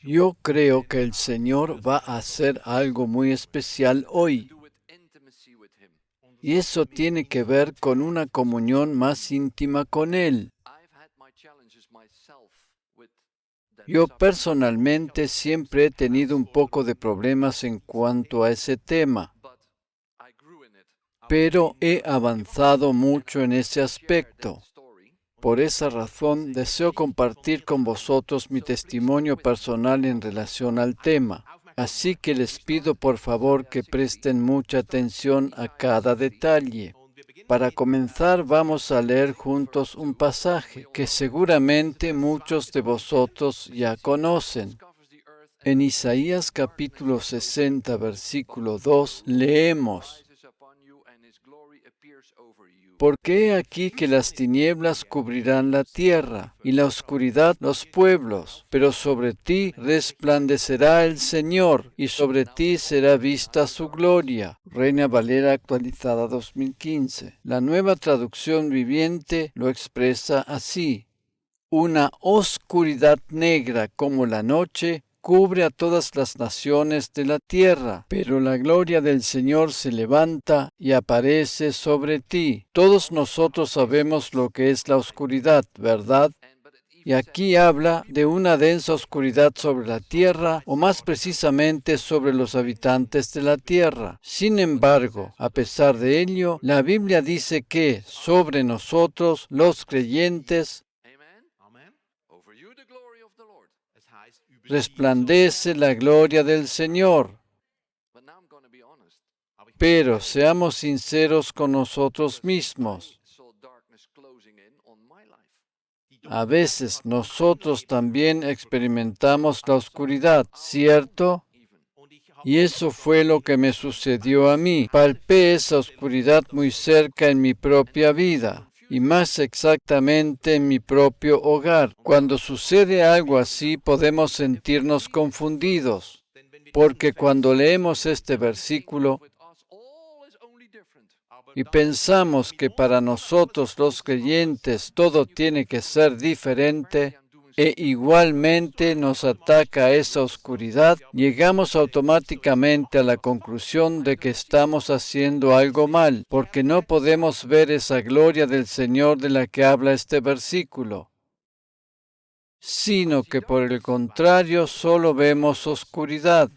Yo creo que el Señor va a hacer algo muy especial hoy. Y eso tiene que ver con una comunión más íntima con Él. Yo personalmente siempre he tenido un poco de problemas en cuanto a ese tema, pero he avanzado mucho en ese aspecto. Por esa razón, deseo compartir con vosotros mi testimonio personal en relación al tema. Así que les pido por favor que presten mucha atención a cada detalle. Para comenzar, vamos a leer juntos un pasaje que seguramente muchos de vosotros ya conocen. En Isaías capítulo 60, versículo 2, leemos: Porque he aquí que las tinieblas cubrirán la tierra, y la oscuridad los pueblos, pero sobre ti resplandecerá el Señor, y sobre ti será vista su gloria. Reina Valera actualizada 2015. La Nueva Traducción Viviente lo expresa así: Una oscuridad negra como la noche cubre a todas las naciones de la tierra, pero la gloria del Señor se levanta y aparece sobre ti. Todos nosotros sabemos lo que es la oscuridad, ¿verdad? Y aquí habla de una densa oscuridad sobre la tierra, o más precisamente sobre los habitantes de la tierra. Sin embargo, a pesar de ello, la Biblia dice que sobre nosotros, los creyentes, resplandece la gloria del Señor. Pero seamos sinceros con nosotros mismos. A veces nosotros también experimentamos la oscuridad, ¿cierto? Y eso fue lo que me sucedió a mí. Palpé esa oscuridad muy cerca en mi propia vida. Y más exactamente en mi propio hogar. Cuando sucede algo así, podemos sentirnos confundidos, porque cuando leemos este versículo y pensamos que para nosotros los creyentes todo tiene que ser diferente, e igualmente nos ataca esa oscuridad, llegamos automáticamente a la conclusión de que estamos haciendo algo mal, porque no podemos ver esa gloria del Señor de la que habla este versículo, sino que por el contrario solo vemos oscuridad.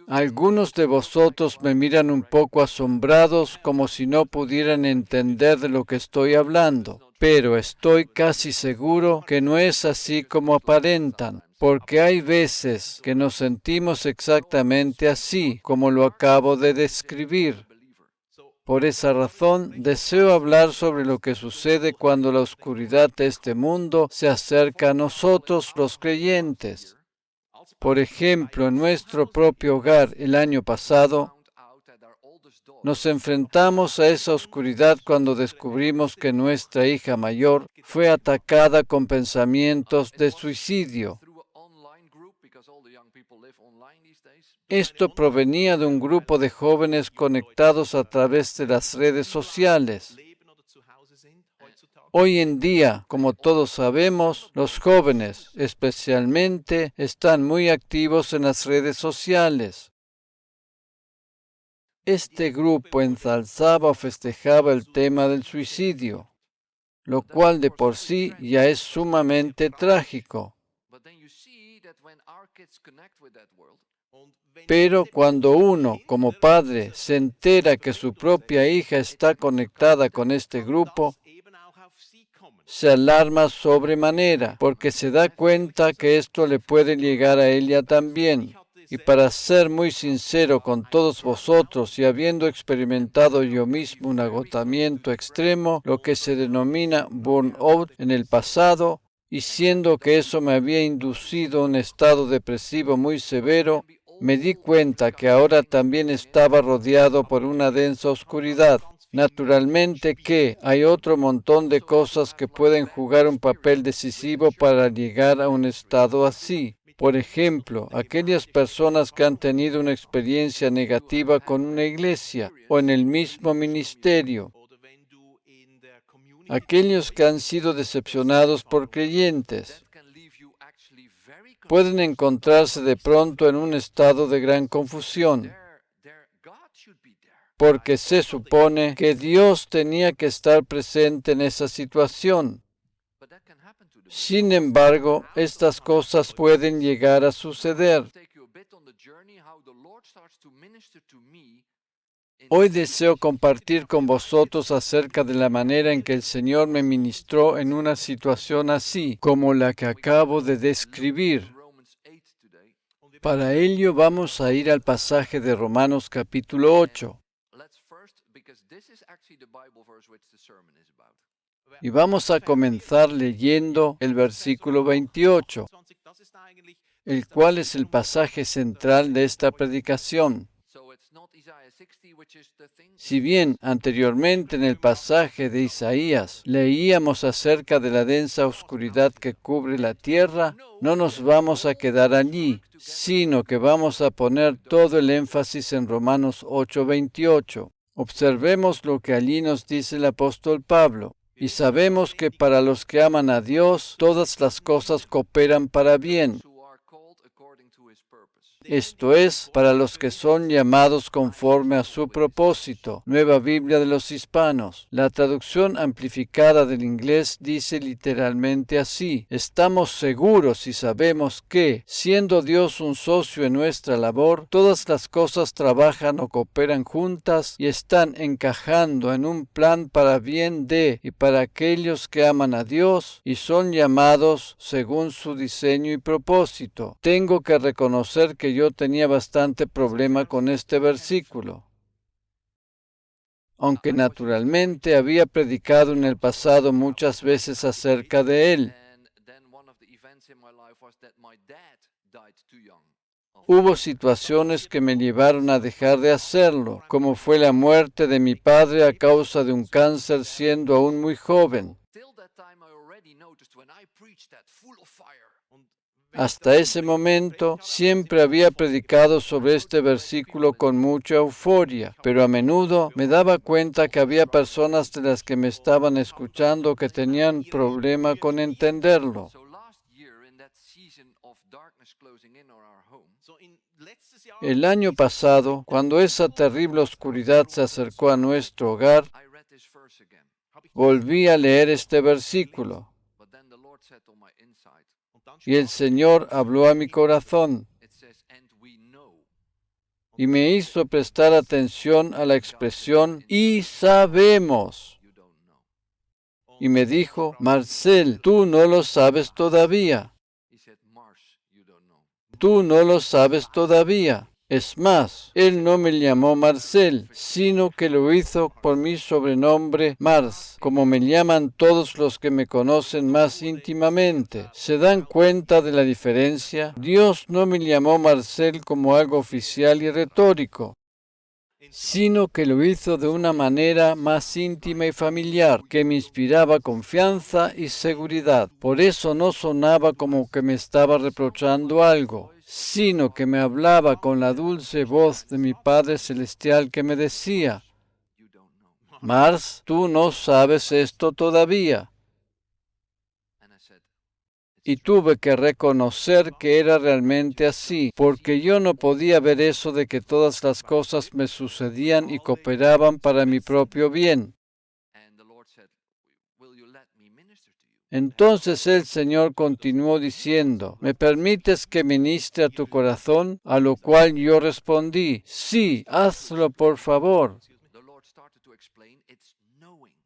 Algunos de vosotros me miran un poco asombrados, como si no pudieran entender de lo que estoy hablando, pero estoy casi seguro que no es así como aparentan, porque hay veces que nos sentimos exactamente así, como lo acabo de describir. Por esa razón, deseo hablar sobre lo que sucede cuando la oscuridad de este mundo se acerca a nosotros, los creyentes. Por ejemplo, en nuestro propio hogar el año pasado, nos enfrentamos a esa oscuridad cuando descubrimos que nuestra hija mayor fue atacada con pensamientos de suicidio. Esto provenía de un grupo de jóvenes conectados a través de las redes sociales. Hoy en día, como todos sabemos, los jóvenes, especialmente, están muy activos en las redes sociales. Este grupo ensalzaba o festejaba el tema del suicidio, lo cual de por sí ya es sumamente trágico. Pero cuando uno, como padre, se entera que su propia hija está conectada con este grupo, se alarma sobremanera, porque se da cuenta que esto le puede llegar a ella también. Y para ser muy sincero con todos vosotros y habiendo experimentado yo mismo un agotamiento extremo, lo que se denomina burnout en el pasado, y siendo que eso me había inducido a un estado depresivo muy severo, me di cuenta que ahora también estaba rodeado por una densa oscuridad. Naturalmente que hay otro montón de cosas que pueden jugar un papel decisivo para llegar a un estado así. Por ejemplo, aquellas personas que han tenido una experiencia negativa con una iglesia o en el mismo ministerio. Aquellos que han sido decepcionados por creyentes. pueden encontrarse de pronto en un estado de gran confusión, porque se supone que Dios tenía que estar presente en esa situación. Sin embargo, estas cosas pueden llegar a suceder. Hoy deseo compartir con vosotros acerca de la manera en que el Señor me ministró en una situación así, como la que acabo de describir. Para ello vamos a ir al pasaje de Romanos capítulo 8. Y vamos a comenzar leyendo el versículo 28, el cual es el pasaje central de esta predicación. Si bien anteriormente en el pasaje de Isaías leíamos acerca de la densa oscuridad que cubre la tierra, no nos vamos a quedar allí, sino que vamos a poner todo el énfasis en Romanos 8:28. Observemos lo que allí nos dice el apóstol Pablo. Y sabemos que para los que aman a Dios, todas las cosas cooperan para bien. Esto es, para los que son llamados conforme a su propósito. Nueva Biblia de los Hispanos. La traducción amplificada del inglés dice literalmente así: estamos seguros y sabemos que, siendo Dios un socio en nuestra labor, todas las cosas trabajan o cooperan juntas y están encajando en un plan para bien de y para aquellos que aman a Dios y son llamados según su diseño y propósito. Tengo que reconocer que yo tenía bastante problema con este versículo. Aunque naturalmente había predicado en el pasado muchas veces acerca de él. Hubo situaciones que me llevaron a dejar de hacerlo, como fue la muerte de mi padre a causa de un cáncer siendo aún muy joven. Hasta ese momento siempre había predicado sobre este versículo con mucha euforia, pero a menudo me daba cuenta que había personas de las que me estaban escuchando que tenían problema con entenderlo. El año pasado, cuando esa terrible oscuridad se acercó a nuestro hogar, volví a leer este versículo. Y el Señor habló a mi corazón y me hizo prestar atención a la expresión "y sabemos". Y me dijo: Marcel, tú no lo sabes todavía. Tú no lo sabes todavía. Es más, él no me llamó Marcel, sino que lo hizo por mi sobrenombre Mars, como me llaman todos los que me conocen más íntimamente. ¿Se dan cuenta de la diferencia? Dios no me llamó Marcel como algo oficial y retórico, sino que lo hizo de una manera más íntima y familiar, que me inspiraba confianza y seguridad. Por eso no sonaba como que me estaba reprochando algo, sino que me hablaba con la dulce voz de mi Padre Celestial que me decía: Mars, tú no sabes esto todavía. Y tuve que reconocer que era realmente así, porque yo no podía ver eso de que todas las cosas me sucedían y cooperaban para mi propio bien. Entonces el Señor continuó diciendo: ¿me permites que ministre a tu corazón? A lo cual yo respondí: sí, hazlo por favor.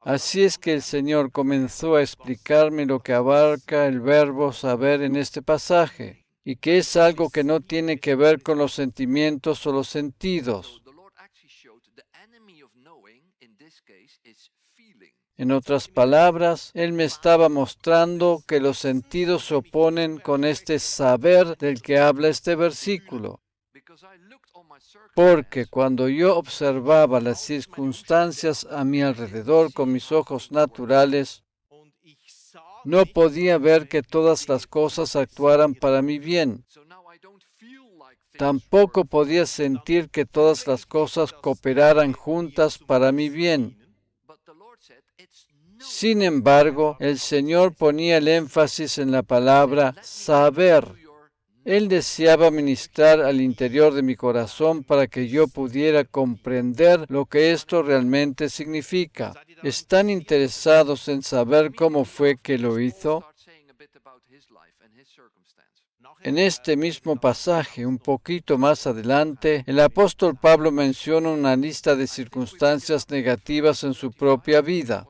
Así es que el Señor comenzó a explicarme lo que abarca el verbo saber en este pasaje, y que es algo que no tiene que ver con los sentimientos o los sentidos. En otras palabras, Él me estaba mostrando que los sentidos se oponen con este saber del que habla este versículo. Porque cuando yo observaba las circunstancias a mi alrededor con mis ojos naturales, no podía ver que todas las cosas actuaran para mi bien. Tampoco podía sentir que todas las cosas cooperaran juntas para mi bien. Sin embargo, el Señor ponía el énfasis en la palabra saber. Él deseaba ministrar al interior de mi corazón para que yo pudiera comprender lo que esto realmente significa. ¿Están interesados en saber cómo fue que lo hizo? En este mismo pasaje, un poquito más adelante, el apóstol Pablo menciona una lista de circunstancias negativas en su propia vida.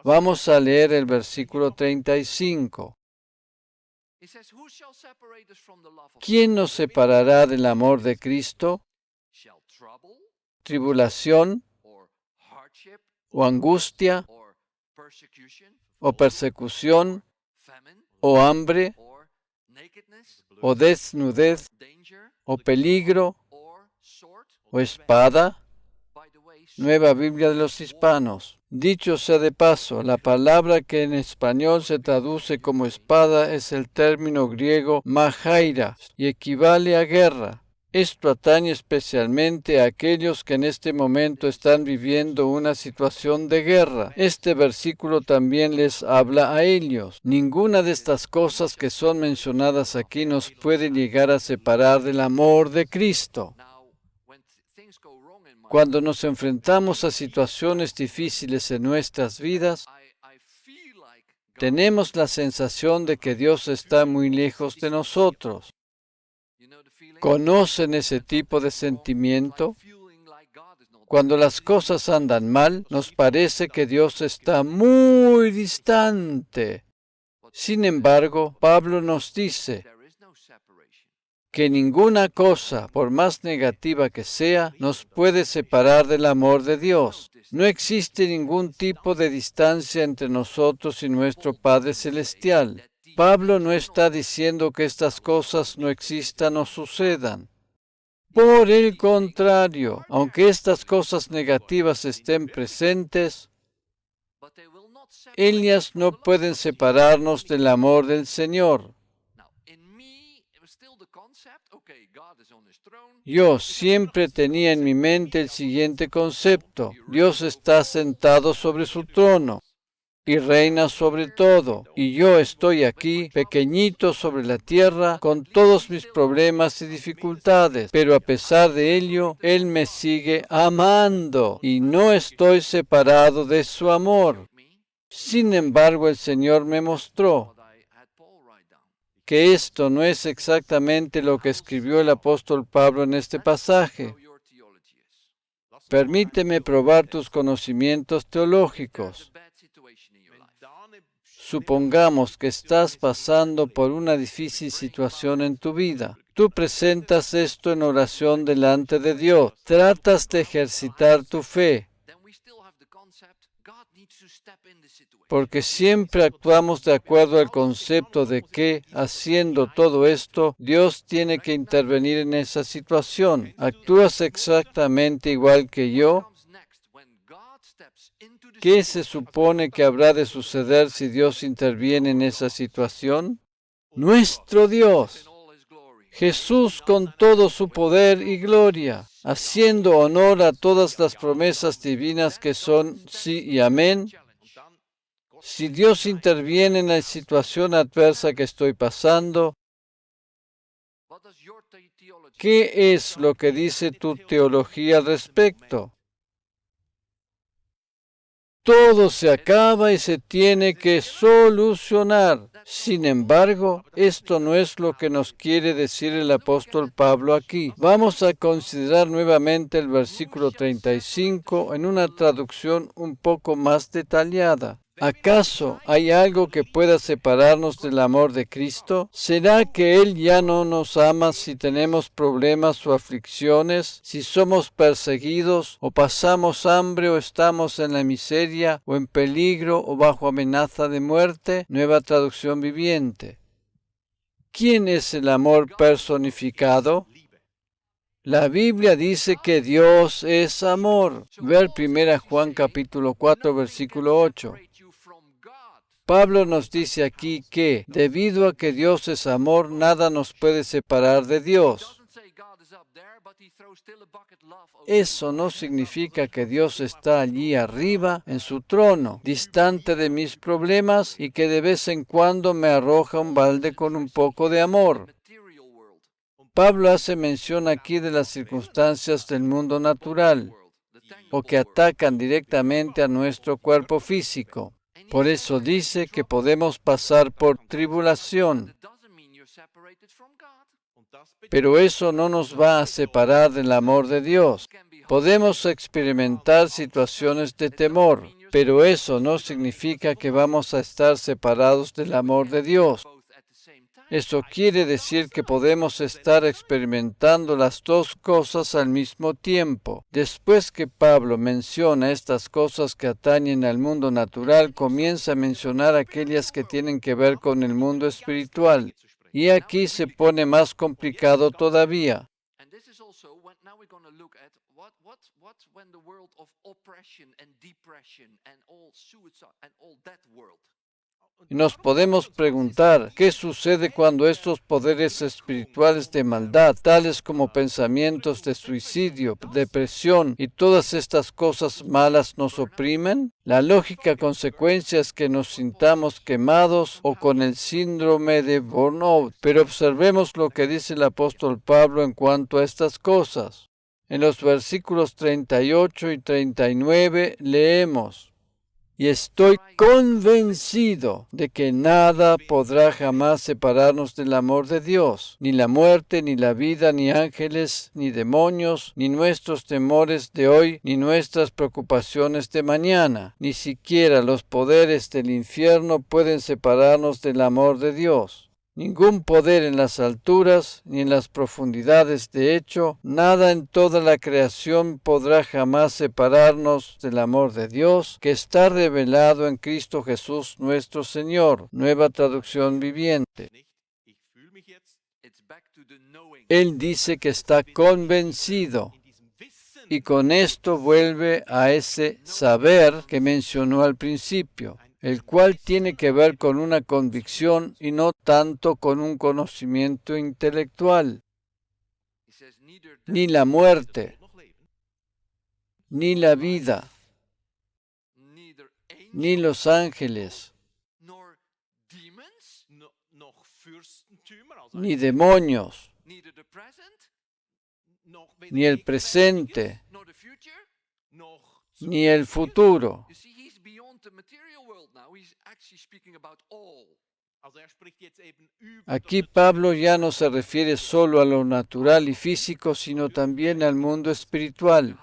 Vamos a leer el versículo 35. ¿Quién nos separará del amor de Cristo? ¿Tribulación o angustia o persecución o hambre o desnudez o peligro o espada? Nueva Biblia de los Hispanos. Dicho sea de paso, la palabra que en español se traduce como espada es el término griego machaira y equivale a guerra. Esto atañe especialmente a aquellos que en este momento están viviendo una situación de guerra. Este versículo también les habla a ellos. Ninguna de estas cosas que son mencionadas aquí nos puede llegar a separar del amor de Cristo. Cuando nos enfrentamos a situaciones difíciles en nuestras vidas, tenemos la sensación de que Dios está muy lejos de nosotros. ¿Conocen ese tipo de sentimiento? Cuando las cosas andan mal, nos parece que Dios está muy distante. Sin embargo, Pablo nos dice que ninguna cosa, por más negativa que sea, nos puede separar del amor de Dios. No existe ningún tipo de distancia entre nosotros y nuestro Padre Celestial. Pablo no está diciendo que estas cosas no existan o sucedan. Por el contrario, aunque estas cosas negativas estén presentes, ellas no pueden separarnos del amor del Señor. Yo siempre tenía en mi mente el siguiente concepto: Dios está sentado sobre su trono y reina sobre todo, y yo estoy aquí, pequeñito sobre la tierra, con todos mis problemas y dificultades, pero a pesar de ello, Él me sigue amando y no estoy separado de su amor. Sin embargo, el Señor me mostró que esto no es exactamente lo que escribió el apóstol Pablo en este pasaje. Permíteme probar tus conocimientos teológicos. Supongamos que estás pasando por una difícil situación en tu vida. Tú presentas esto en oración delante de Dios. Tratas de ejercitar tu fe, porque siempre actuamos de acuerdo al concepto de que, haciendo todo esto, Dios tiene que intervenir en esa situación. ¿Actúas exactamente igual que yo? ¿Qué se supone que habrá de suceder si Dios interviene en esa situación? Nuestro Dios, Jesús con todo su poder y gloria, haciendo honor a todas las promesas divinas que son sí y amén. Si Dios interviene en la situación adversa que estoy pasando, ¿qué es lo que dice tu teología al respecto? Todo se acaba y se tiene que solucionar. Sin embargo, esto no es lo que nos quiere decir el apóstol Pablo aquí. Vamos a considerar nuevamente el versículo 35 en una traducción un poco más detallada. ¿Acaso hay algo que pueda separarnos del amor de Cristo? ¿Será que Él ya no nos ama si tenemos problemas o aflicciones, si somos perseguidos o pasamos hambre o estamos en la miseria o en peligro o bajo amenaza de muerte? Nueva traducción viviente. ¿Quién es el amor personificado? La Biblia dice que Dios es amor. Ver 1 Juan capítulo 4, versículo 8. Pablo nos dice aquí que, debido a que Dios es amor, nada nos puede separar de Dios. Eso no significa que Dios está allí arriba, en su trono, distante de mis problemas y que de vez en cuando me arroja un balde con un poco de amor. Pablo hace mención aquí de las circunstancias del mundo natural, o que atacan directamente a nuestro cuerpo físico. Por eso dice que podemos pasar por tribulación. Pero eso no nos va a separar del amor de Dios. Podemos experimentar situaciones de temor, pero eso no significa que vamos a estar separados del amor de Dios. Eso quiere decir que podemos estar experimentando las dos cosas al mismo tiempo. Después que Pablo menciona estas cosas que atañen al mundo natural, comienza a mencionar aquellas que tienen que ver con el mundo espiritual. Y aquí se pone más complicado todavía. Y nos podemos preguntar, ¿qué sucede cuando estos poderes espirituales de maldad, tales como pensamientos de suicidio, depresión y todas estas cosas malas nos oprimen? La lógica consecuencia es que nos sintamos quemados o con el síndrome de burnout. Pero observemos lo que dice el apóstol Pablo en cuanto a estas cosas. En los versículos 38 y 39 leemos: Y estoy convencido de que nada podrá jamás separarnos del amor de Dios, ni la muerte, ni la vida, ni ángeles, ni demonios, ni nuestros temores de hoy, ni nuestras preocupaciones de mañana. Ni siquiera los poderes del infierno pueden separarnos del amor de Dios. Ningún poder en las alturas ni en las profundidades, de hecho, nada en toda la creación podrá jamás separarnos del amor de Dios que está revelado en Cristo Jesús nuestro Señor. Nueva traducción viviente. Él dice que está convencido. Y con esto vuelve a ese saber que mencionó al principio, el cual tiene que ver con una convicción y no tanto con un conocimiento intelectual. Ni la muerte, ni la vida, ni los ángeles, ni demonios, ni el presente, ni el futuro. Aquí Pablo ya no se refiere solo a lo natural y físico, sino también al mundo espiritual.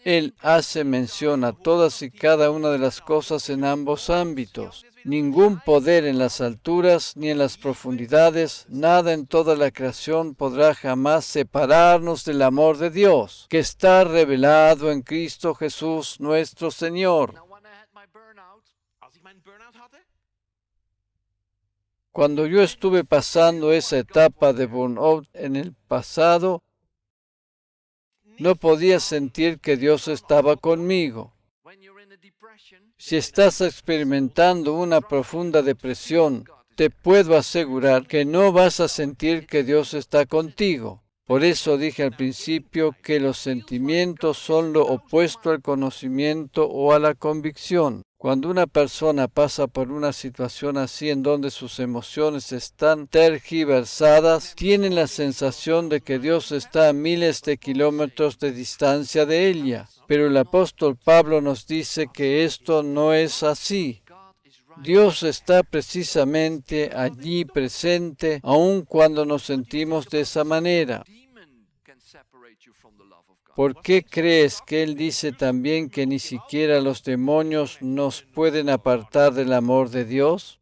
Él hace mención a todas y cada una de las cosas en ambos ámbitos. Ningún poder en las alturas ni en las profundidades, nada en toda la creación podrá jamás separarnos del amor de Dios, que está revelado en Cristo Jesús nuestro Señor. Cuando yo estuve pasando esa etapa de burnout en el pasado, no podía sentir que Dios estaba conmigo. Si estás experimentando una profunda depresión, te puedo asegurar que no vas a sentir que Dios está contigo. Por eso dije al principio que los sentimientos son lo opuesto al conocimiento o a la convicción. Cuando una persona pasa por una situación así en donde sus emociones están tergiversadas, tienen la sensación de que Dios está a miles de kilómetros de distancia de ella. Pero el apóstol Pablo nos dice que esto no es así. Dios está precisamente allí presente, aun cuando nos sentimos de esa manera. ¿Por qué crees que Él dice también que ni siquiera los demonios nos pueden apartar del amor de Dios?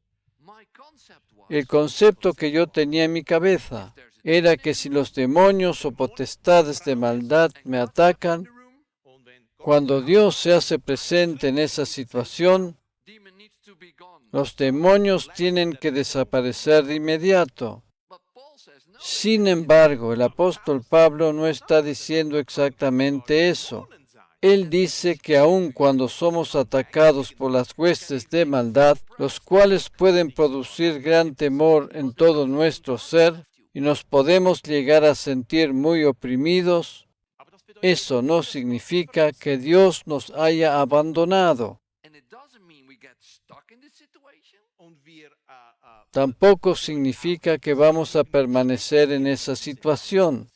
El concepto que yo tenía en mi cabeza era que si los demonios o potestades de maldad me atacan, cuando Dios se hace presente en esa situación, los demonios tienen que desaparecer de inmediato. Sin embargo, el apóstol Pablo no está diciendo exactamente eso. Él dice que aun cuando somos atacados por las huestes de maldad, los cuales pueden producir gran temor en todo nuestro ser, y nos podemos llegar a sentir muy oprimidos, eso no significa que Dios nos haya abandonado. Tampoco significa que vamos a permanecer en esa situación.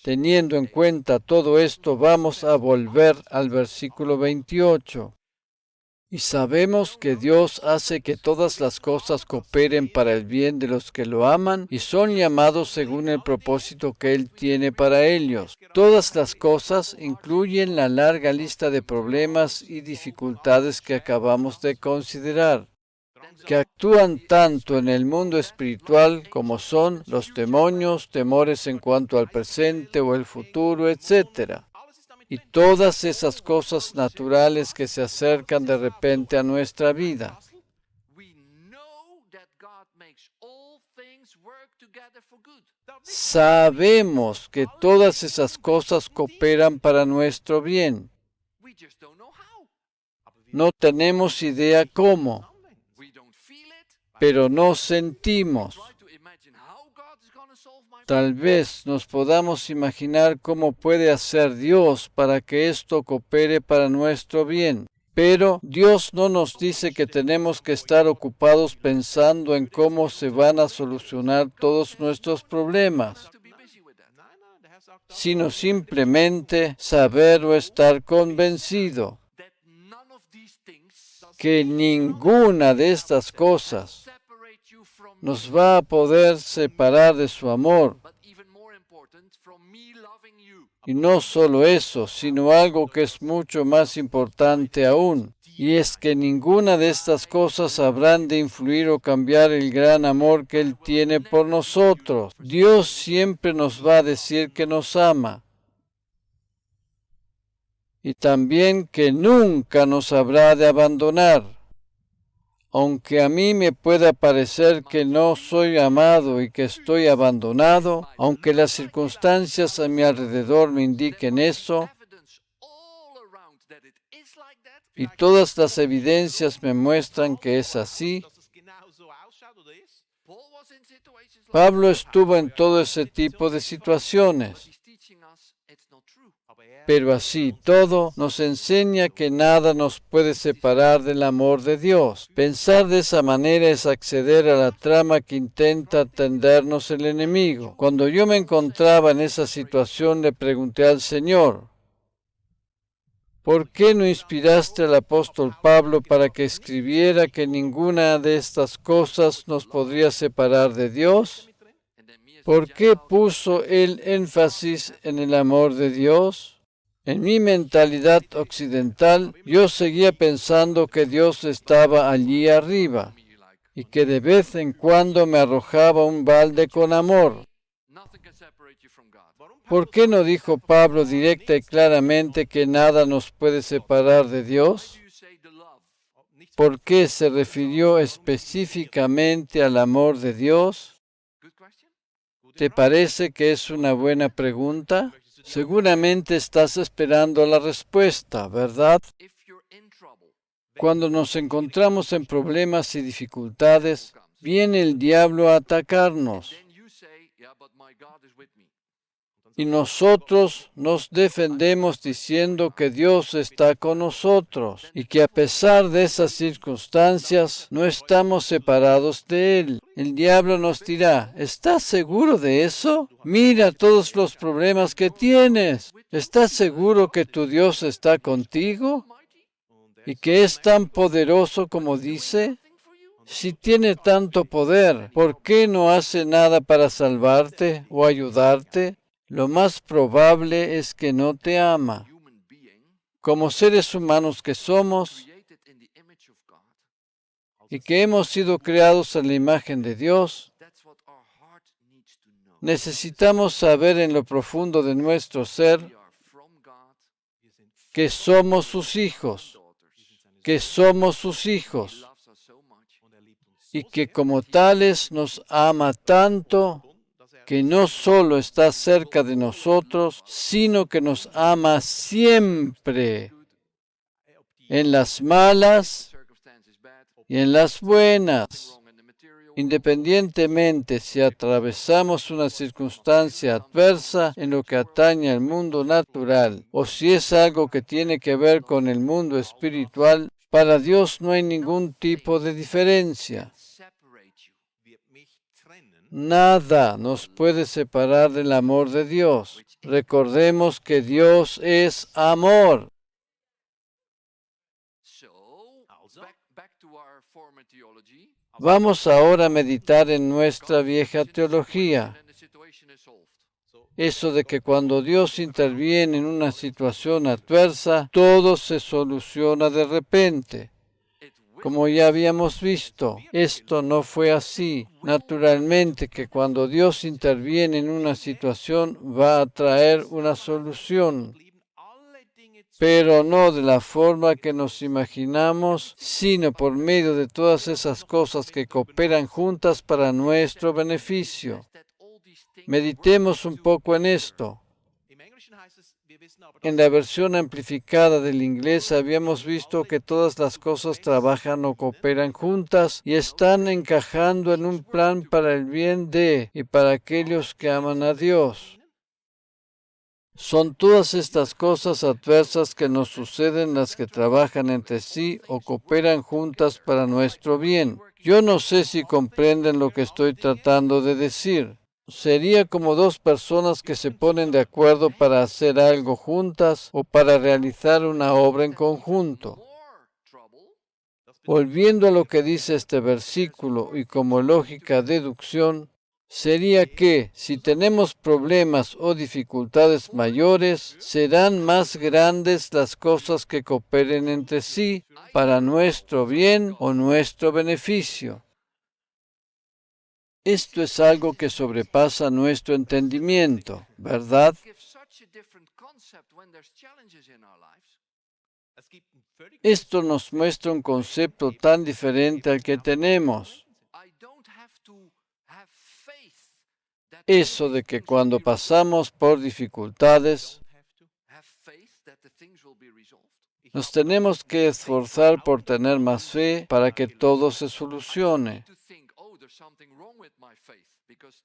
Teniendo en cuenta todo esto, vamos a volver al versículo 28. Y sabemos que Dios hace que todas las cosas cooperen para el bien de los que lo aman y son llamados según el propósito que Él tiene para ellos. Todas las cosas incluyen la larga lista de problemas y dificultades que acabamos de considerar, que actúan tanto en el mundo espiritual como son los demonios, temores en cuanto al presente o el futuro, etc. Y todas esas cosas naturales que se acercan de repente a nuestra vida. Sabemos que todas esas cosas cooperan para nuestro bien. No tenemos idea cómo, pero no sentimos. Tal vez nos podamos imaginar cómo puede hacer Dios para que esto coopere para nuestro bien. Pero Dios no nos dice que tenemos que estar ocupados pensando en cómo se van a solucionar todos nuestros problemas, sino simplemente saber o estar convencido que ninguna de estas cosas nos va a poder separar de su amor. Y no solo eso, sino algo que es mucho más importante aún, y es que ninguna de estas cosas habrán de influir o cambiar el gran amor que Él tiene por nosotros. Dios siempre nos va a decir que nos ama. Y también que nunca nos habrá de abandonar. Aunque a mí me pueda parecer que no soy amado y que estoy abandonado, aunque las circunstancias a mi alrededor me indiquen eso, y todas las evidencias me muestran que es así, Pablo estuvo en todo ese tipo de situaciones. Pero así todo nos enseña que nada nos puede separar del amor de Dios. Pensar de esa manera es acceder a la trama que intenta tendernos el enemigo. Cuando yo me encontraba en esa situación, le pregunté al Señor, ¿por qué no inspiraste al apóstol Pablo para que escribiera que ninguna de estas cosas nos podría separar de Dios? ¿Por qué puso el énfasis en el amor de Dios? En mi mentalidad occidental, yo seguía pensando que Dios estaba allí arriba y que de vez en cuando me arrojaba un balde con amor. ¿Por qué no dijo Pablo directa y claramente que nada nos puede separar de Dios? ¿Por qué se refirió específicamente al amor de Dios? ¿Te parece que es una buena pregunta? Seguramente estás esperando la respuesta, ¿verdad? Cuando nos encontramos en problemas y dificultades, viene el diablo a atacarnos. Y nosotros nos defendemos diciendo que Dios está con nosotros y que a pesar de esas circunstancias no estamos separados de Él. El diablo nos dirá, ¿estás seguro de eso? Mira todos los problemas que tienes. ¿Estás seguro que tu Dios está contigo? ¿Y que es tan poderoso como dice? Si tiene tanto poder, ¿por qué no hace nada para salvarte o ayudarte? Lo más probable es que no te ama. Como seres humanos que somos y que hemos sido creados a la imagen de Dios, necesitamos saber en lo profundo de nuestro ser que somos sus hijos, y que como tales nos ama tanto que no solo está cerca de nosotros, sino que nos ama siempre, en las malas y en las buenas. Independientemente si atravesamos una circunstancia adversa en lo que atañe al mundo natural o si es algo que tiene que ver con el mundo espiritual, para Dios no hay ningún tipo de diferencia. Nada nos puede separar del amor de Dios. Recordemos que Dios es amor. Vamos ahora a meditar en nuestra vieja teología. Eso de que cuando Dios interviene en una situación adversa, todo se soluciona de repente. Como ya habíamos visto, esto no fue así. Naturalmente que cuando Dios interviene en una situación va a traer una solución, pero no de la forma que nos imaginamos, sino por medio de todas esas cosas que cooperan juntas para nuestro beneficio. Meditemos un poco en esto. En la versión amplificada del inglés habíamos visto que todas las cosas trabajan o cooperan juntas y están encajando en un plan para el bien de y para aquellos que aman a Dios. Son todas estas cosas adversas que nos suceden las que trabajan entre sí o cooperan juntas para nuestro bien. Yo no sé si comprenden lo que estoy tratando de decir. Sería como dos personas que se ponen de acuerdo para hacer algo juntas o para realizar una obra en conjunto. Volviendo a lo que dice este versículo y como lógica deducción, sería que si tenemos problemas o dificultades mayores, serán más grandes las cosas que cooperen entre sí para nuestro bien o nuestro beneficio. Esto es algo que sobrepasa nuestro entendimiento, ¿verdad? Esto nos muestra un concepto tan diferente al que tenemos. Eso de que cuando pasamos por dificultades, nos tenemos que esforzar por tener más fe para que todo se solucione.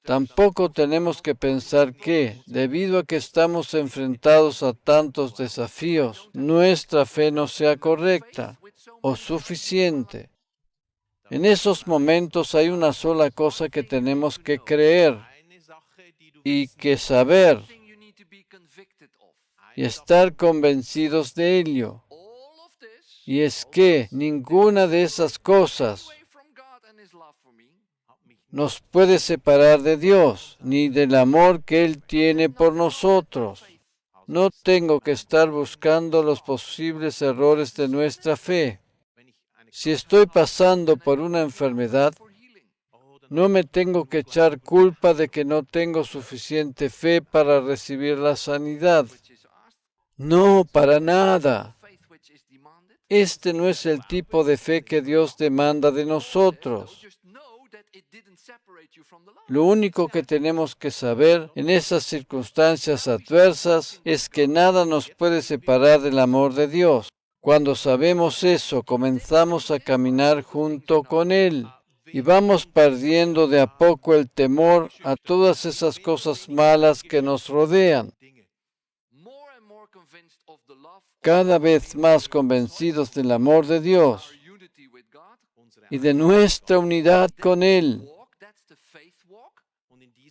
Tampoco tenemos que pensar que, debido a que estamos enfrentados a tantos desafíos, nuestra fe no sea correcta o suficiente. En esos momentos hay una sola cosa que tenemos que creer y que saber y estar convencidos de ello. Y es que ninguna de esas cosas nos puede separar de Dios, ni del amor que Él tiene por nosotros. No tengo que estar buscando los posibles errores de nuestra fe. Si estoy pasando por una enfermedad, no me tengo que echar culpa de que no tengo suficiente fe para recibir la sanidad. No, para nada. Este no es el tipo de fe que Dios demanda de nosotros. Lo único que tenemos que saber en esas circunstancias adversas es que nada nos puede separar del amor de Dios. Cuando sabemos eso, comenzamos a caminar junto con Él y vamos perdiendo de a poco el temor a todas esas cosas malas que nos rodean. Cada vez más convencidos del amor de Dios y de nuestra unidad con Él.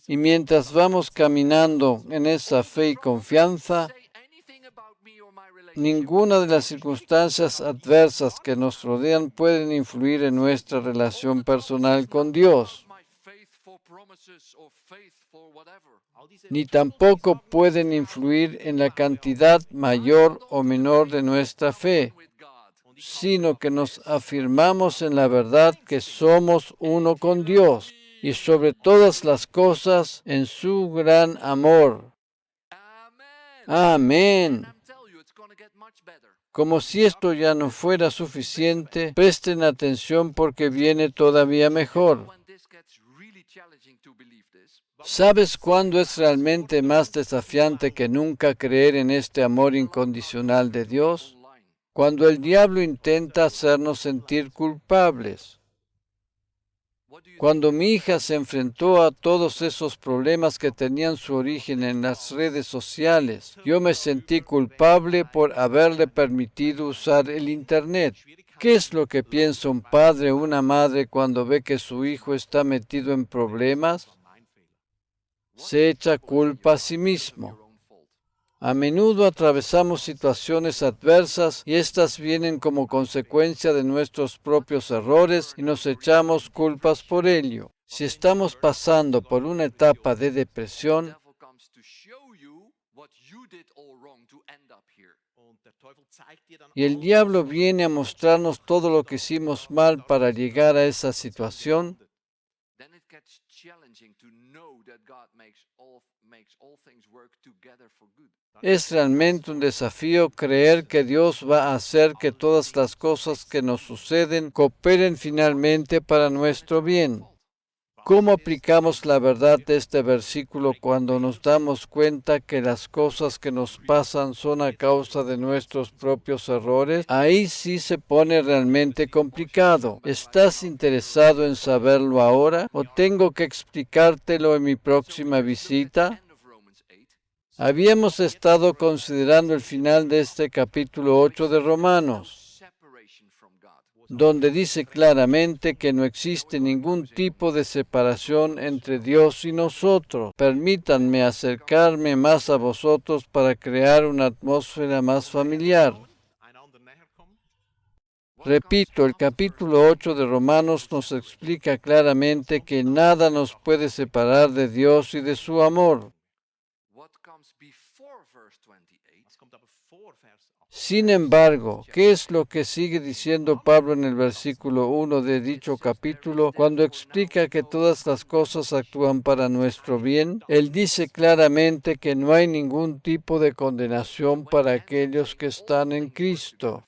Y mientras vamos caminando en esa fe y confianza, ninguna de las circunstancias adversas que nos rodean pueden influir en nuestra relación personal con Dios. Ni tampoco pueden influir en la cantidad mayor o menor de nuestra fe, sino que nos afirmamos en la verdad que somos uno con Dios y sobre todas las cosas en su gran amor. Amén. Como si esto ya no fuera suficiente, presten atención porque viene todavía mejor. ¿Sabes cuándo es realmente más desafiante que nunca creer en este amor incondicional de Dios? Cuando el diablo intenta hacernos sentir culpables. Cuando mi hija se enfrentó a todos esos problemas que tenían su origen en las redes sociales, yo me sentí culpable por haberle permitido usar el Internet. ¿Qué es lo que piensa un padre o una madre cuando ve que su hijo está metido en problemas? Se echa culpa a sí mismo. A menudo atravesamos situaciones adversas y estas vienen como consecuencia de nuestros propios errores y nos echamos culpas por ello. Si estamos pasando por una etapa de depresión, y el diablo viene a mostrarnos todo lo que hicimos mal para llegar a esa situación, es realmente un desafío creer que Dios va a hacer que todas las cosas que nos suceden cooperen finalmente para nuestro bien. ¿Cómo aplicamos la verdad de este versículo cuando nos damos cuenta que las cosas que nos pasan son a causa de nuestros propios errores? Ahí sí se pone realmente complicado. ¿Estás interesado en saberlo ahora o tengo que explicártelo en mi próxima visita? Habíamos estado considerando el final de este capítulo 8 de Romanos, donde dice claramente que no existe ningún tipo de separación entre Dios y nosotros. Permítanme acercarme más a vosotros para crear una atmósfera más familiar. Repito, el capítulo 8 de Romanos nos explica claramente que nada nos puede separar de Dios y de su amor. Sin embargo, ¿qué es lo que sigue diciendo Pablo en el versículo 1 de dicho capítulo cuando explica que todas las cosas actúan para nuestro bien? Él dice claramente que no hay ningún tipo de condenación para aquellos que están en Cristo.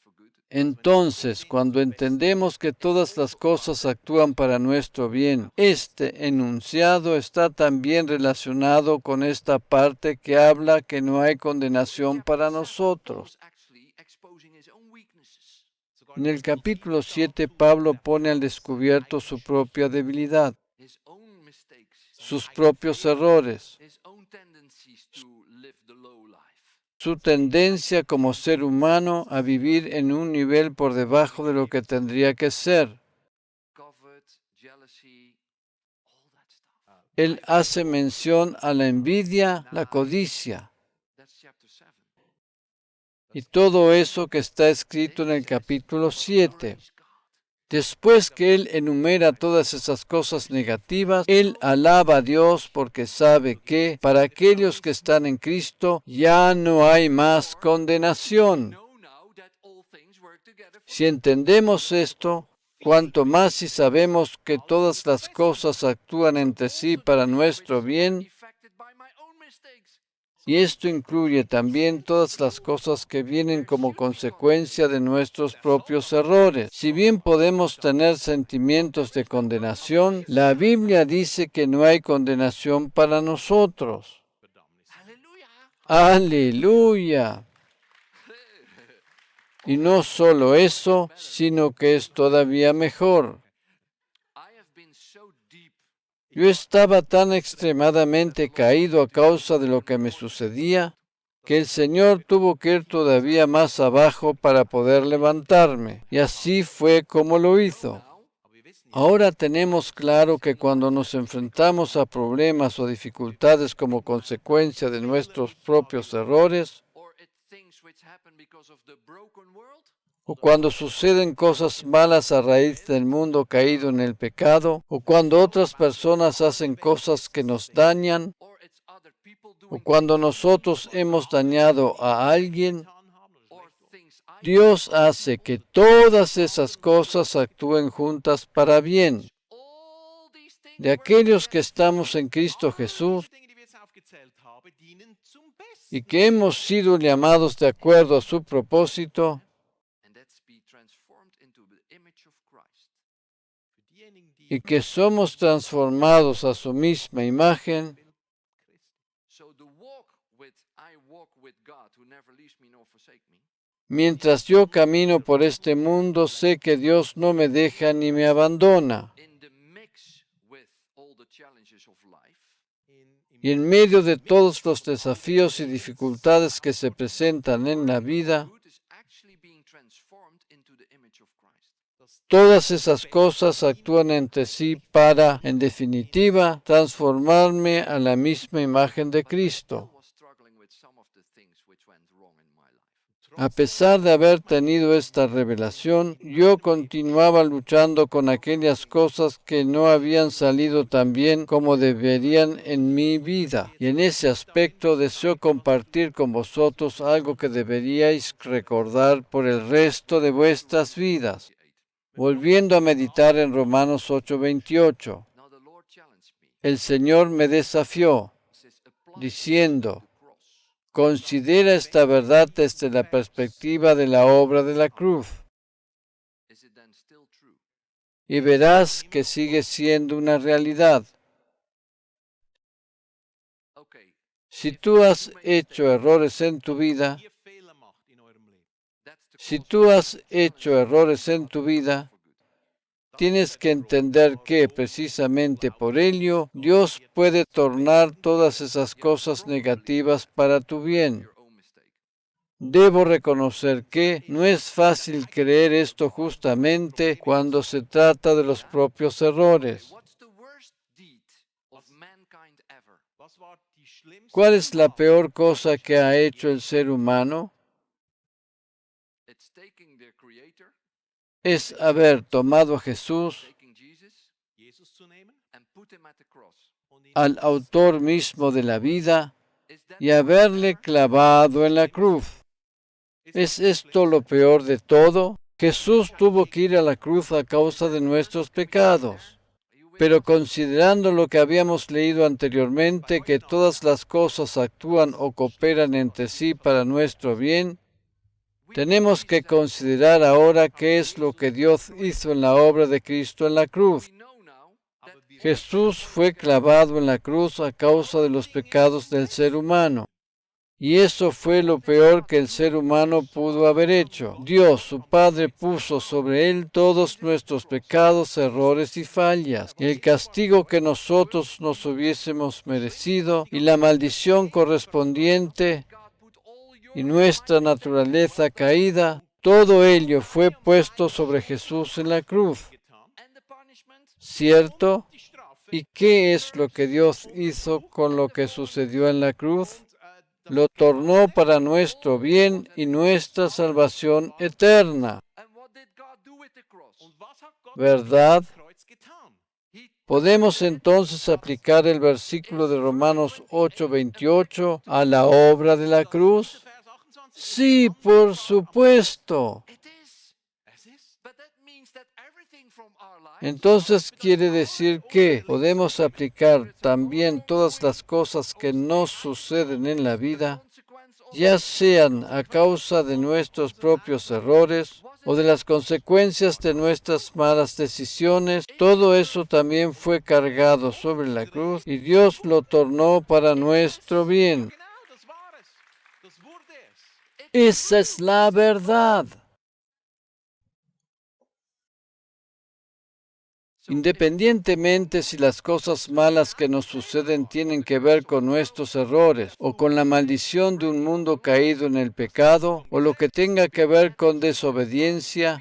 Entonces, cuando entendemos que todas las cosas actúan para nuestro bien, este enunciado está también relacionado con esta parte que habla que no hay condenación para nosotros. En el capítulo 7, Pablo pone al descubierto su propia debilidad, sus propios errores, su tendencia como ser humano a vivir en un nivel por debajo de lo que tendría que ser. Él hace mención a la envidia, la codicia y todo eso que está escrito en el capítulo 7. Después que él enumera todas esas cosas negativas, él alaba a Dios porque sabe que para aquellos que están en Cristo ya no hay más condenación. Si entendemos esto, cuanto más si sabemos que todas las cosas actúan entre sí para nuestro bien, y esto incluye también todas las cosas que vienen como consecuencia de nuestros propios errores. Si bien podemos tener sentimientos de condenación, la Biblia dice que no hay condenación para nosotros. ¡Aleluya! Y no solo eso, sino que es todavía mejor. Yo estaba tan extremadamente caído a causa de lo que me sucedía, que el Señor tuvo que ir todavía más abajo para poder levantarme. Y así fue como lo hizo. Ahora tenemos claro que cuando nos enfrentamos a problemas o dificultades como consecuencia de nuestros propios errores, o cuando suceden cosas malas a raíz del mundo caído en el pecado, o cuando otras personas hacen cosas que nos dañan, o cuando nosotros hemos dañado a alguien, Dios hace que todas esas cosas actúen juntas para bien. De aquellos que estamos en Cristo Jesús y que hemos sido llamados de acuerdo a su propósito, y que somos transformados a su misma imagen, mientras yo camino por este mundo, sé que Dios no me deja ni me abandona. Y en medio de todos los desafíos y dificultades que se presentan en la vida, todas esas cosas actúan entre sí para, en definitiva, transformarme a la misma imagen de Cristo. A pesar de haber tenido esta revelación, yo continuaba luchando con aquellas cosas que no habían salido tan bien como deberían en mi vida. Y en ese aspecto deseo compartir con vosotros algo que deberíais recordar por el resto de vuestras vidas. Volviendo a meditar en Romanos 8:28, el Señor me desafió, diciendo: considera esta verdad desde la perspectiva de la obra de la cruz y verás que sigue siendo una realidad. Si tú has hecho errores en tu vida, tienes que entender que precisamente por ello Dios puede tornar todas esas cosas negativas para tu bien. Debo reconocer que no es fácil creer esto justamente cuando se trata de los propios errores. ¿Cuál es la peor cosa que ha hecho el ser humano? Es haber tomado a Jesús, al autor mismo de la vida, y haberle clavado en la cruz. ¿Es esto lo peor de todo? Jesús tuvo que ir a la cruz a causa de nuestros pecados. Pero considerando lo que habíamos leído anteriormente, que todas las cosas actúan o cooperan entre sí para nuestro bien, tenemos que considerar ahora qué es lo que Dios hizo en la obra de Cristo en la cruz. Jesús fue clavado en la cruz a causa de los pecados del ser humano. Y eso fue lo peor que el ser humano pudo haber hecho. Dios, su Padre, puso sobre él todos nuestros pecados, errores y fallas. El castigo que nosotros nos hubiésemos merecido y la maldición correspondiente y nuestra naturaleza caída, todo ello fue puesto sobre Jesús en la cruz. ¿Cierto? ¿Y qué es lo que Dios hizo con lo que sucedió en la cruz? Lo tornó para nuestro bien y nuestra salvación eterna. ¿Verdad? ¿Podemos entonces aplicar el versículo de Romanos 8:28 a la obra de la cruz? Sí, por supuesto. Entonces quiere decir que podemos aplicar también todas las cosas que nos suceden en la vida, ya sean a causa de nuestros propios errores o de las consecuencias de nuestras malas decisiones. Todo eso también fue cargado sobre la cruz y Dios lo tornó para nuestro bien. Esa es la verdad. Independientemente si las cosas malas que nos suceden tienen que ver con nuestros errores o con la maldición de un mundo caído en el pecado o lo que tenga que ver con desobediencia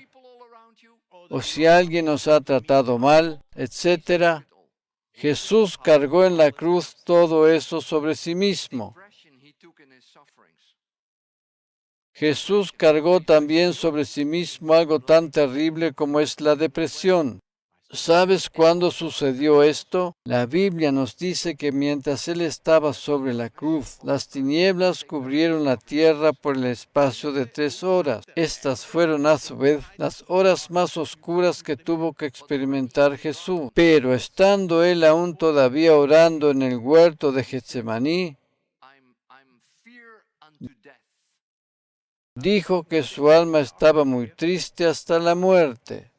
o si alguien nos ha tratado mal, etc., Jesús cargó en la cruz todo eso sobre sí mismo. Jesús cargó también sobre sí mismo algo tan terrible como es la depresión. ¿Sabes cuándo sucedió esto? La Biblia nos dice que mientras Él estaba sobre la cruz, las tinieblas cubrieron la tierra por el espacio de 3 horas. Estas fueron a su vez las horas más oscuras que tuvo que experimentar Jesús. Pero estando Él aún todavía orando en el huerto de Getsemaní, dijo que su alma estaba muy triste hasta la muerte.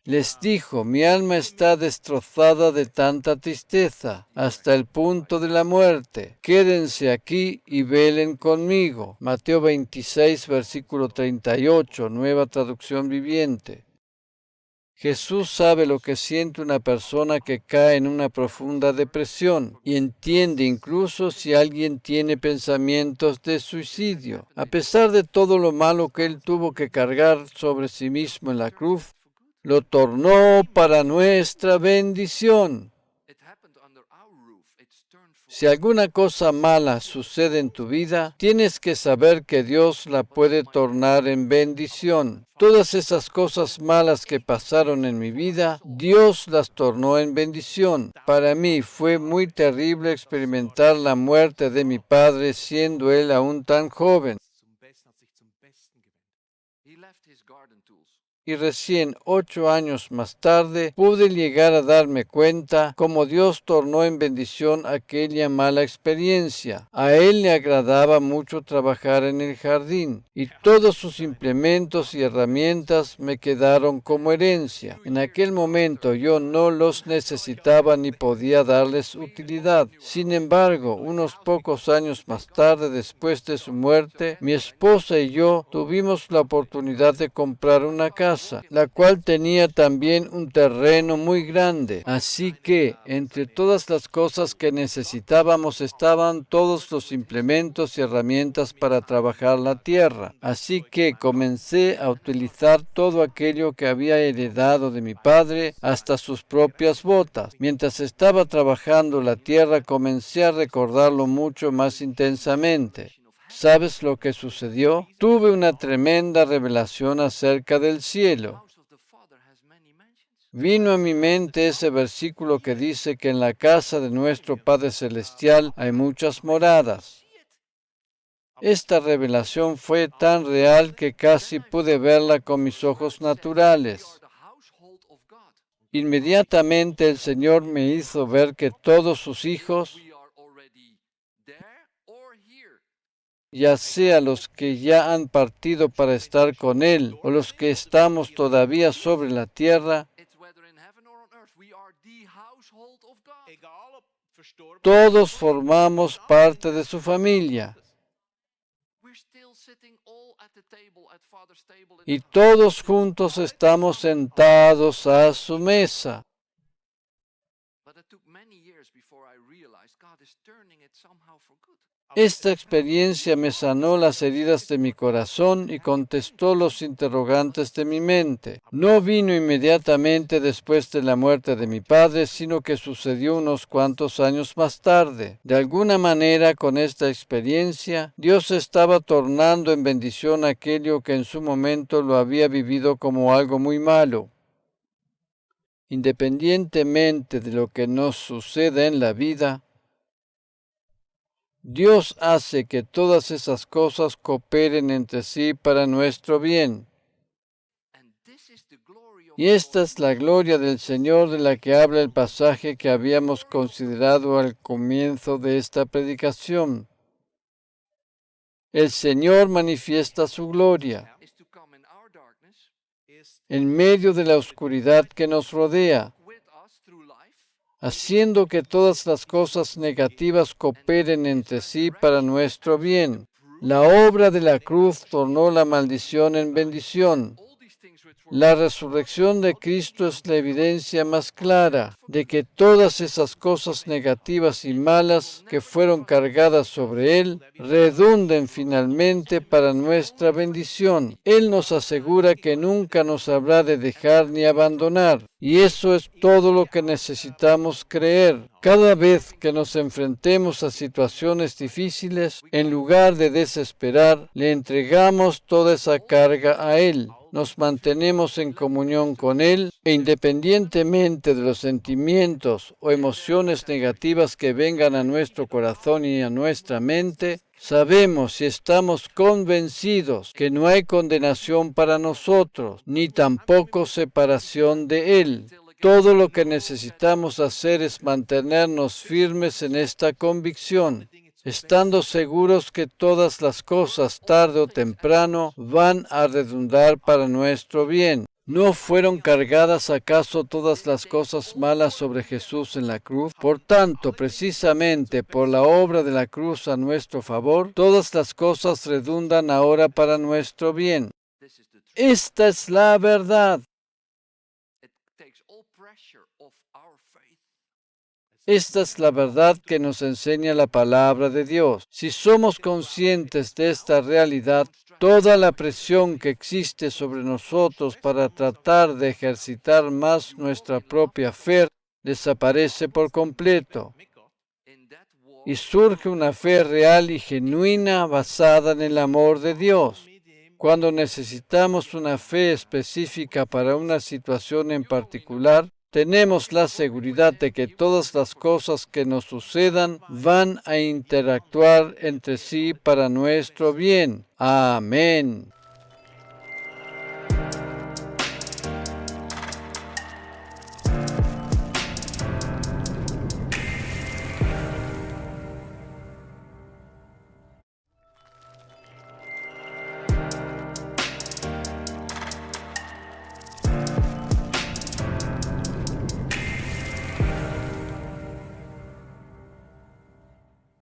Les dijo, mi alma está destrozada de tanta tristeza, hasta el punto de la muerte. Quédense aquí y velen conmigo. Mateo 26, versículo 38, Nueva Traducción Viviente. Jesús sabe lo que siente una persona que cae en una profunda depresión y entiende incluso si alguien tiene pensamientos de suicidio. A pesar de todo lo malo que él tuvo que cargar sobre sí mismo en la cruz, lo tornó para nuestra bendición. Si alguna cosa mala sucede en tu vida, tienes que saber que Dios la puede tornar en bendición. Todas esas cosas malas que pasaron en mi vida, Dios las tornó en bendición. Para mí fue muy terrible experimentar la muerte de mi padre siendo él aún tan joven. Y recién 8 años más tarde pude llegar a darme cuenta cómo Dios tornó en bendición aquella mala experiencia. A Él le agradaba mucho trabajar en el jardín y todos sus implementos y herramientas me quedaron como herencia. En aquel momento yo no los necesitaba ni podía darles utilidad. Sin embargo, unos pocos años más tarde, después de su muerte, mi esposa y yo tuvimos la oportunidad de comprar una casa, la cual tenía también un terreno muy grande. Así que, entre todas las cosas que necesitábamos estaban todos los implementos y herramientas para trabajar la tierra. Así que comencé a utilizar todo aquello que había heredado de mi padre, hasta sus propias botas. Mientras estaba trabajando la tierra, comencé a recordarlo mucho más intensamente. ¿Sabes lo que sucedió? Tuve una tremenda revelación acerca del cielo. Vino a mi mente ese versículo que dice que en la casa de nuestro Padre Celestial hay muchas moradas. Esta revelación fue tan real que casi pude verla con mis ojos naturales. Inmediatamente el Señor me hizo ver que todos sus hijos, ya sea los que ya han partido para estar con Él o los que estamos todavía sobre la tierra, todos formamos parte de su familia. Y todos juntos estamos sentados a su mesa. Esta experiencia me sanó las heridas de mi corazón y contestó los interrogantes de mi mente. No vino inmediatamente después de la muerte de mi padre, sino que sucedió unos cuantos años más tarde. De alguna manera, con esta experiencia, Dios estaba tornando en bendición aquello que en su momento lo había vivido como algo muy malo. Independientemente de lo que nos suceda en la vida, Dios hace que todas esas cosas cooperen entre sí para nuestro bien. Y esta es la gloria del Señor de la que habla el pasaje que habíamos considerado al comienzo de esta predicación. El Señor manifiesta su gloria en medio de la oscuridad que nos rodea, haciendo que todas las cosas negativas cooperen entre sí para nuestro bien. La obra de la cruz tornó la maldición en bendición. La resurrección de Cristo es la evidencia más clara de que todas esas cosas negativas y malas que fueron cargadas sobre Él redunden finalmente para nuestra bendición. Él nos asegura que nunca nos habrá de dejar ni abandonar. Y eso es todo lo que necesitamos creer. Cada vez que nos enfrentemos a situaciones difíciles, en lugar de desesperar, le entregamos toda esa carga a Él. Nos mantenemos en comunión con Él e independientemente de los sentimientos o emociones negativas que vengan a nuestro corazón y a nuestra mente, sabemos y estamos convencidos que no hay condenación para nosotros, ni tampoco separación de Él. Todo lo que necesitamos hacer es mantenernos firmes en esta convicción, estando seguros que todas las cosas tarde o temprano van a redundar para nuestro bien. ¿No fueron cargadas acaso todas las cosas malas sobre Jesús en la cruz? Por tanto, precisamente por la obra de la cruz a nuestro favor, todas las cosas redundan ahora para nuestro bien. Esta es la verdad. Esta es la verdad que nos enseña la palabra de Dios. Si somos conscientes de esta realidad, toda la presión que existe sobre nosotros para tratar de ejercitar más nuestra propia fe desaparece por completo. Y surge una fe real y genuina basada en el amor de Dios. Cuando necesitamos una fe específica para una situación en particular, tenemos la seguridad de que todas las cosas que nos sucedan van a interactuar entre sí para nuestro bien. Amén.